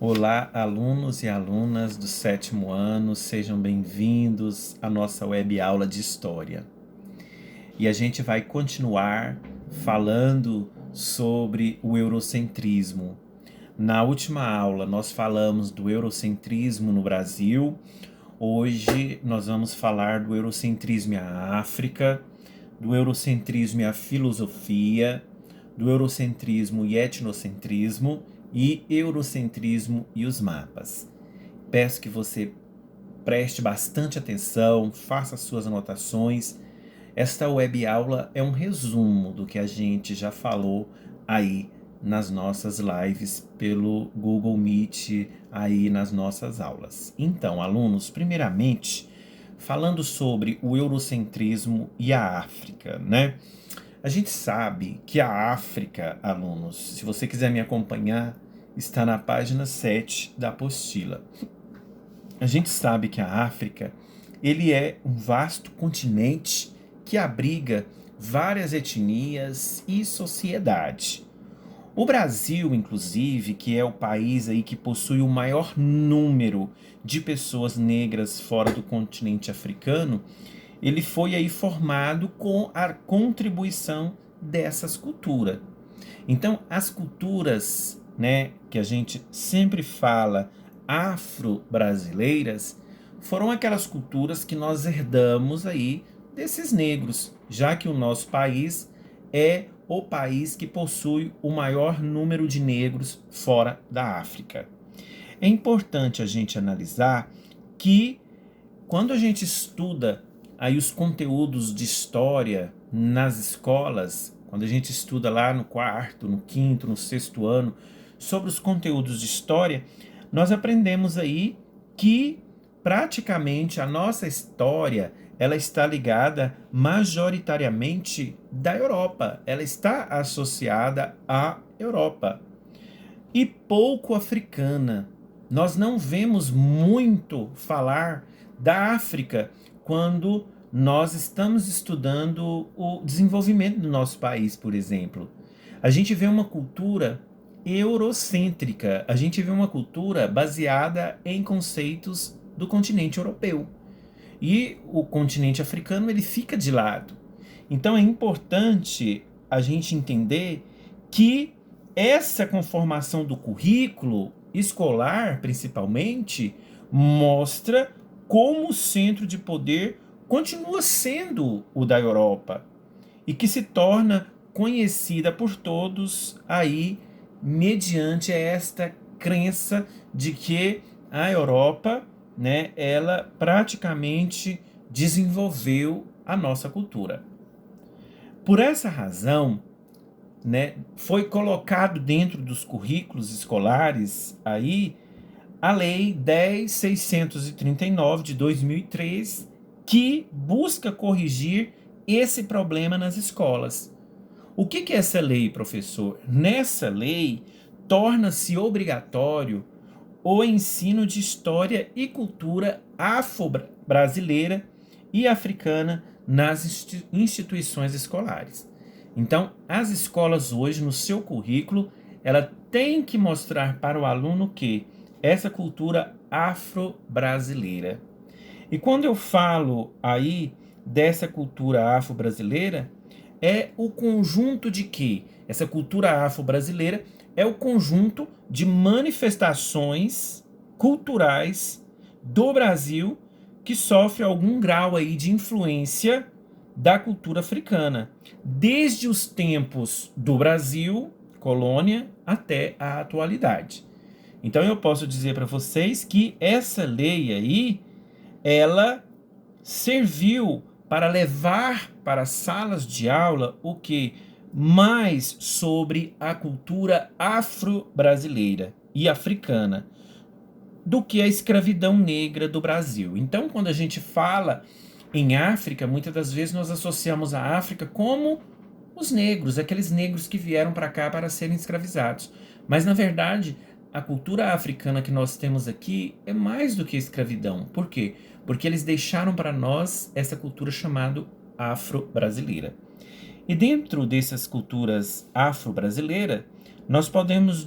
Olá, alunos e alunas do sétimo ano, sejam bem-vindos à nossa web aula de História. E a gente vai continuar falando sobre o eurocentrismo. Na última aula, nós falamos do eurocentrismo no Brasil. Hoje, nós vamos falar do eurocentrismo e a África, do eurocentrismo e a filosofia, do eurocentrismo e etnocentrismo e eurocentrismo e os mapas. Peço que você preste bastante atenção, faça suas anotações. Esta web aula é um resumo do que a gente já falou aí nas nossas lives pelo Google Meet, aí nas nossas aulas. Então, alunos, primeiramente, falando sobre o eurocentrismo e a África, né? A gente sabe que a África, alunos, se você quiser me acompanhar, está na página 7 da apostila. A gente sabe que a África, ele é um vasto continente que abriga várias etnias e sociedades. O Brasil, inclusive, que é o país aí que possui o maior número de pessoas negras fora do continente africano, ele foi aí formado com a contribuição dessas culturas. Então, as culturas, né, que a gente sempre fala afro-brasileiras, foram aquelas culturas que nós herdamos aí desses negros, já que o nosso país é o país que possui o maior número de negros fora da África. É importante a gente analisar que quando a gente estuda aí os conteúdos de história nas escolas, quando a gente estuda lá no quarto, no quinto, no sexto ano, sobre os conteúdos de história, nós aprendemos aí que praticamente a nossa história ela está ligada majoritariamente da Europa, ela está associada à Europa e pouco africana. Nós não vemos muito falar da África quando nós estamos estudando o desenvolvimento do nosso país, por exemplo. A gente vê uma cultura eurocêntrica, a gente vê uma cultura baseada em conceitos do continente europeu. E o continente africano ele fica de lado. Então é importante a gente entender que essa conformação do currículo escolar, principalmente, mostra como o centro de poder continua sendo o da Europa e que se torna conhecida por todos aí mediante esta crença de que a Europa, né, ela praticamente desenvolveu a nossa cultura. Por essa razão, né, foi colocado dentro dos currículos escolares aí a Lei 10.639 de 2003, que busca corrigir esse problema nas escolas. O que é essa lei, professor? Nessa lei, torna-se obrigatório o ensino de história e cultura afro-brasileira e africana nas instituições escolares. Então, as escolas hoje, no seu currículo, ela tem que mostrar para o aluno que essa cultura afro-brasileira. E quando eu falo aí dessa cultura afro-brasileira, é o conjunto de que essa cultura afro-brasileira é o conjunto de manifestações culturais do Brasil que sofre algum grau aí de influência da cultura africana, desde os tempos do Brasil, colônia, até a atualidade. Então eu posso dizer para vocês que essa lei aí, ela serviu para levar para as salas de aula o que? Mais sobre a cultura afro-brasileira e africana do que a escravidão negra do Brasil. Então, quando a gente fala em África, muitas das vezes nós associamos a África como os negros, aqueles negros que vieram para cá para serem escravizados. Mas, na verdade, a cultura africana que nós temos aqui é mais do que escravidão. Por quê? Porque eles deixaram para nós essa cultura chamada afro-brasileira. E dentro dessas culturas afro-brasileiras, nós podemos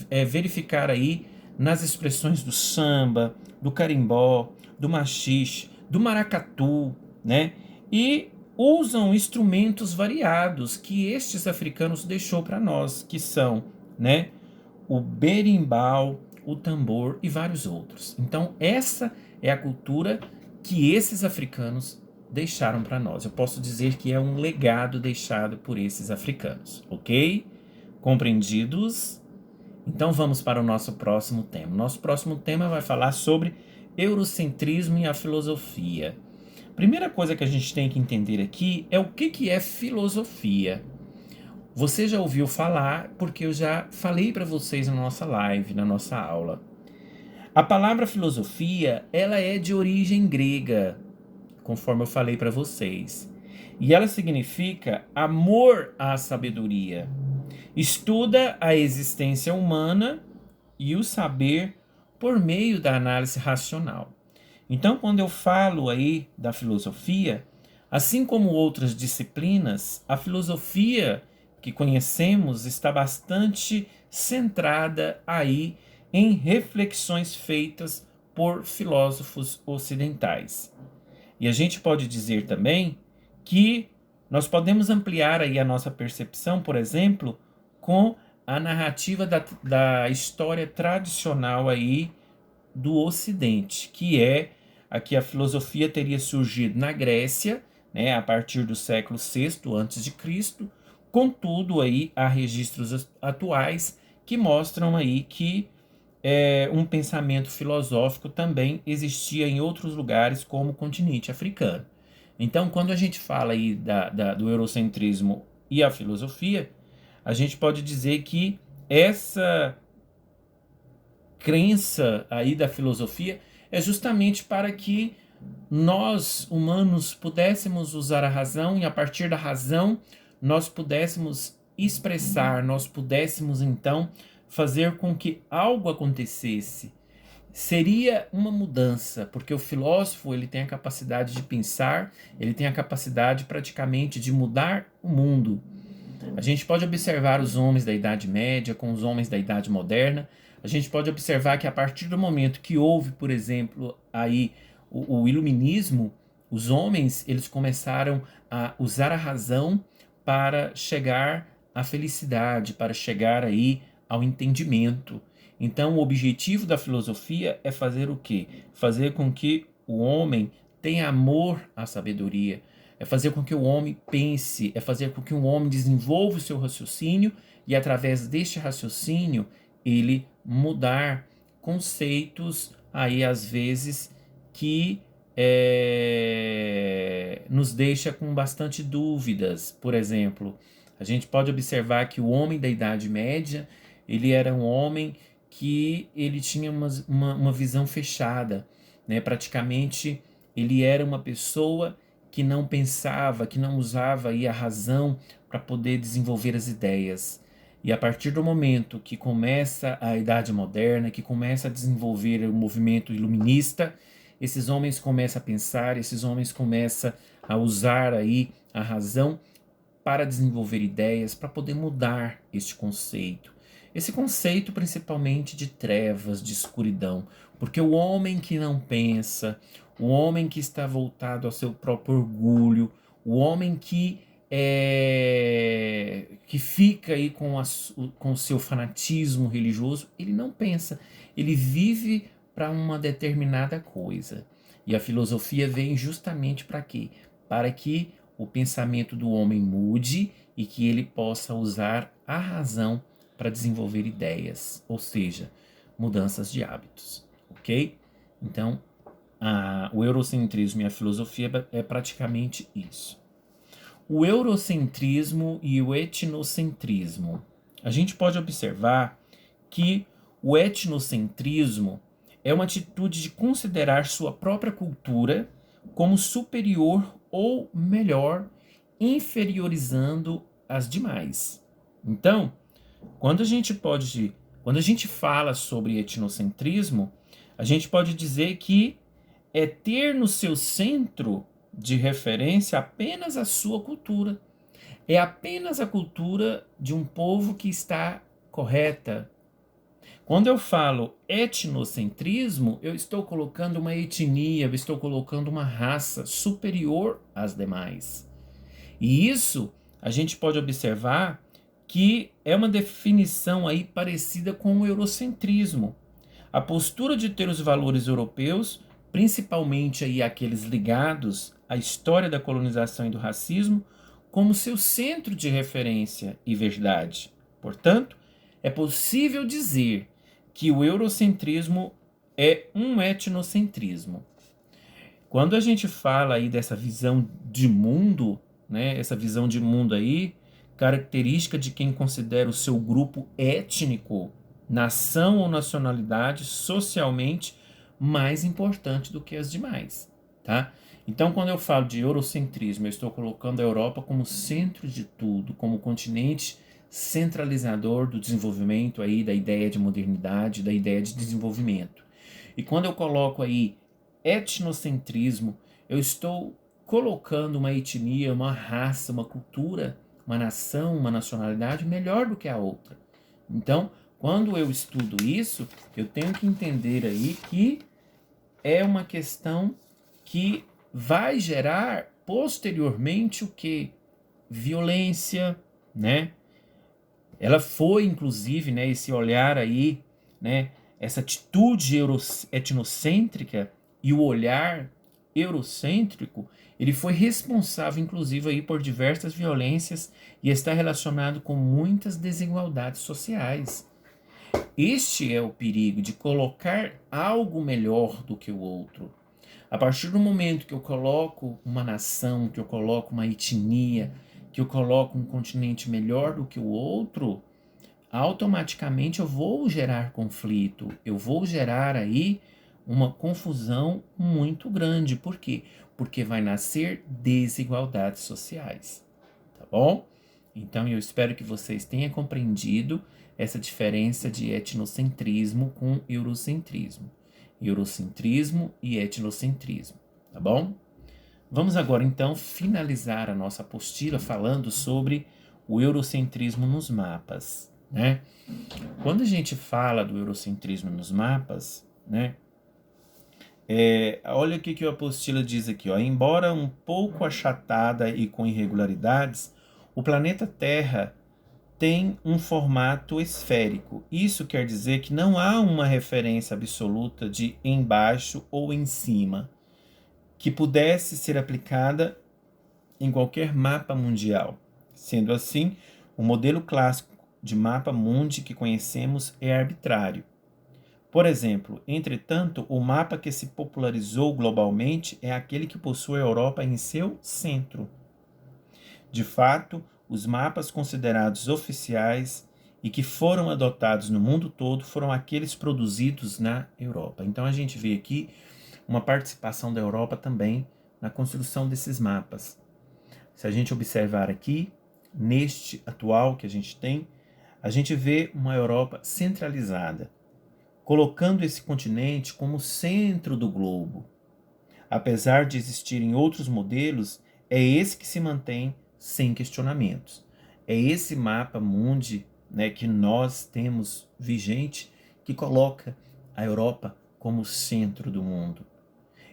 verificar aí nas expressões do samba, do carimbó, do maxixe, do maracatu, né? E usam instrumentos variados que estes africanos deixou para nós, que são, né, o berimbau, o tambor e vários outros. Então, essa é a cultura que esses africanos deixaram para nós. Eu posso dizer que é um legado deixado por esses africanos, ok? Compreendidos? Então vamos para o nosso próximo tema. Nosso próximo tema vai falar sobre eurocentrismo e a filosofia. Primeira coisa que a gente tem que entender aqui é o que é filosofia. Você já ouviu falar, porque eu já falei para vocês na nossa live, na nossa aula. A palavra filosofia, ela é de origem grega, conforme eu falei para vocês. E ela significa amor à sabedoria. Estuda a existência humana e o saber por meio da análise racional. Então, quando eu falo aí da filosofia, assim como outras disciplinas, a filosofia que conhecemos está bastante centrada aí em reflexões feitas por filósofos ocidentais. E a gente pode dizer também que nós podemos ampliar aí a nossa percepção, por exemplo, com a narrativa da história tradicional aí do Ocidente, que é a que a filosofia teria surgido na Grécia, né, a partir do século VI a.C., contudo aí há registros atuais que mostram aí que um pensamento filosófico também existia em outros lugares, como o continente africano. Então, quando a gente fala aí do eurocentrismo e a filosofia, a gente pode dizer que essa crença aí da filosofia é justamente para que nós, humanos, pudéssemos usar a razão e a partir da razão nós pudéssemos expressar, nós pudéssemos então fazer com que algo acontecesse. Seria uma mudança, porque o filósofo ele tem a capacidade de pensar, ele tem a capacidade praticamente de mudar o mundo. A gente pode observar os homens da Idade Média com os homens da Idade Moderna. A gente pode observar que a partir do momento que houve, por exemplo, aí o iluminismo, os homens eles começaram a usar a razão para chegar à felicidade, para chegar aí ao entendimento. Então, o objetivo da filosofia é fazer o quê? Fazer com que o homem tenha amor à sabedoria, é fazer com que o homem pense, é fazer com que o homem desenvolva o seu raciocínio e, através deste raciocínio, ele mudar conceitos aí, às vezes, que nos deixa com bastante dúvidas. Por exemplo, a gente pode observar que o homem da Idade Média, ele era um homem que ele tinha uma visão fechada, né? Praticamente, ele era uma pessoa que não pensava, que não usava aí a razão para poder desenvolver as ideias. E a partir do momento que começa a Idade Moderna, que começa a desenvolver o movimento iluminista, esses homens começam a pensar, esses homens começam a usar aí a razão para desenvolver ideias, para poder mudar este conceito. Esse conceito principalmente de trevas, de escuridão, porque o homem que não pensa, o homem que está voltado ao seu próprio orgulho, o homem que fica aí com o seu fanatismo religioso, ele não pensa, ele vive para uma determinada coisa. E a filosofia vem justamente para quê? Para que o pensamento do homem mude e que ele possa usar a razão para desenvolver ideias, ou seja, mudanças de hábitos, ok? Então, o eurocentrismo e a filosofia é praticamente isso. O eurocentrismo e o etnocentrismo. A gente pode observar que o etnocentrismo é uma atitude de considerar sua própria cultura como superior ou melhor, inferiorizando as demais. Então, quando a gente fala sobre etnocentrismo, a gente pode dizer que é ter no seu centro de referência apenas a sua cultura. É apenas a cultura de um povo que está correta. Quando eu falo etnocentrismo, eu estou colocando uma etnia, eu estou colocando uma raça superior às demais. E isso a gente pode observar que é uma definição aí parecida com o eurocentrismo. A postura de ter os valores europeus, principalmente aí aqueles ligados à história da colonização e do racismo, como seu centro de referência e verdade. Portanto, é possível dizer que o eurocentrismo é um etnocentrismo. Quando a gente fala aí dessa visão de mundo, né, essa visão de mundo aí, característica de quem considera o seu grupo étnico, nação ou nacionalidade socialmente mais importante do que as demais, tá? Então, quando eu falo de eurocentrismo, eu estou colocando a Europa como centro de tudo, como continente centralizador do desenvolvimento aí, da ideia de modernidade, da ideia de desenvolvimento. E quando eu coloco aí etnocentrismo, eu estou colocando uma etnia, uma raça, uma cultura, uma nação, uma nacionalidade melhor do que a outra. Então, quando eu estudo isso, eu tenho que entender aí que é uma questão que vai gerar posteriormente o que? Violência, né? Ela foi, inclusive, né, esse olhar aí, né, essa atitude etnocêntrica e o olhar eurocêntrico, ele foi responsável, inclusive, aí por diversas violências e está relacionado com muitas desigualdades sociais. Este é o perigo de colocar algo melhor do que o outro. A partir do momento que eu coloco uma nação, que eu coloco uma etnia, que eu coloco um continente melhor do que o outro, automaticamente eu vou gerar conflito, eu vou gerar aí uma confusão muito grande. Por quê? Porque vai nascer desigualdades sociais, tá bom? Então eu espero que vocês tenham compreendido essa diferença de etnocentrismo com eurocentrismo. Eurocentrismo e etnocentrismo, tá bom? Vamos agora então finalizar a nossa apostila falando sobre o eurocentrismo nos mapas, né? Quando a gente fala do eurocentrismo nos mapas, né? Olha o que a apostila diz aqui, ó. Embora um pouco achatada e com irregularidades, o planeta Terra tem um formato esférico. Isso quer dizer que não há uma referência absoluta de embaixo ou em cima, que pudesse ser aplicada em qualquer mapa mundial. Sendo assim, o modelo clássico de mapa mundi que conhecemos é arbitrário. Por exemplo, entretanto, o mapa que se popularizou globalmente é aquele que possui a Europa em seu centro. De fato, os mapas considerados oficiais e que foram adotados no mundo todo foram aqueles produzidos na Europa. Então a gente vê aqui uma participação da Europa também na construção desses mapas. Se a gente observar aqui, neste atual que a gente tem, a gente vê uma Europa centralizada, colocando esse continente como centro do globo. Apesar de existirem outros modelos, é esse que se mantém sem questionamentos. É esse mapa mundi, né, que nós temos vigente que coloca a Europa como centro do mundo.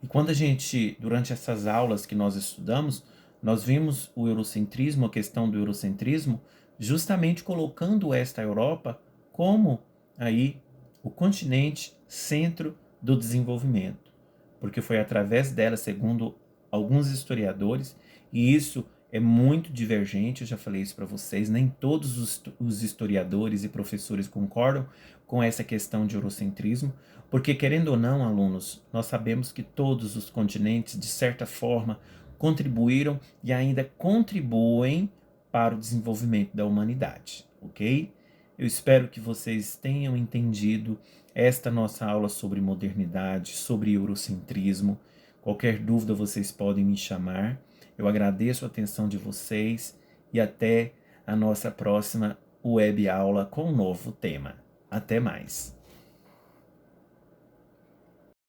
E quando a gente, durante essas aulas que nós estudamos, nós vimos o eurocentrismo, a questão do eurocentrismo, justamente colocando esta Europa como aí o continente centro do desenvolvimento, porque foi através dela, segundo alguns historiadores, e isso é muito divergente, eu já falei isso para vocês, nem todos os historiadores e professores concordam com essa questão de eurocentrismo, porque querendo ou não, alunos, nós sabemos que todos os continentes, de certa forma, contribuíram e ainda contribuem para o desenvolvimento da humanidade, ok? Eu espero que vocês tenham entendido esta nossa aula sobre modernidade, sobre eurocentrismo. Qualquer dúvida vocês podem me chamar. Eu agradeço a atenção de vocês e até a nossa próxima web aula com um novo tema. Até mais!